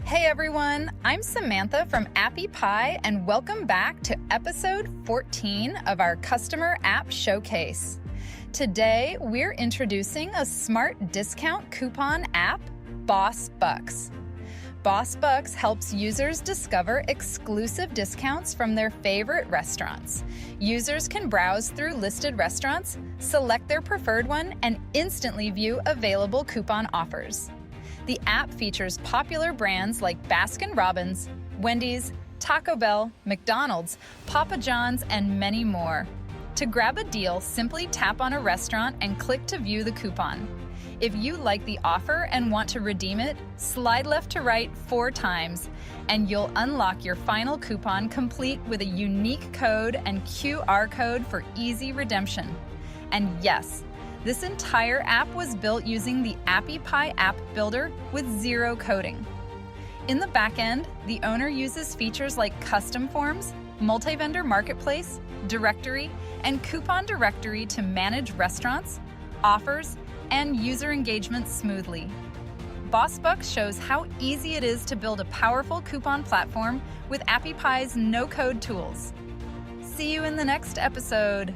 Hey everyone, I'm Samantha from Appy and welcome back to episode 14 of our Customer App Showcase. Today, we're introducing a smart discount coupon app, Boss Bucks. Boss Bucks helps users discover exclusive discounts from their favorite restaurants. Users can browse through listed restaurants, select their preferred one, and instantly view available coupon offers. The app features popular brands like Baskin-Robbins, Wendy's, Taco Bell, McDonald's, Papa John's, and many more. To grab a deal, simply tap on a restaurant and click to view the coupon. If you like the offer and want to redeem it, slide left to right 4 times, and you'll unlock your final coupon complete with a unique code and QR code for easy redemption. And yes, this entire app was built using the Appy app builder with 0 coding. In the back end, the owner uses features like custom forms, multi-vendor marketplace, directory, and coupon directory to manage restaurants, offers, and user engagement smoothly. Boss Bucks shows how easy it is to build a powerful coupon platform with Appy's no-code tools. See you in the next episode.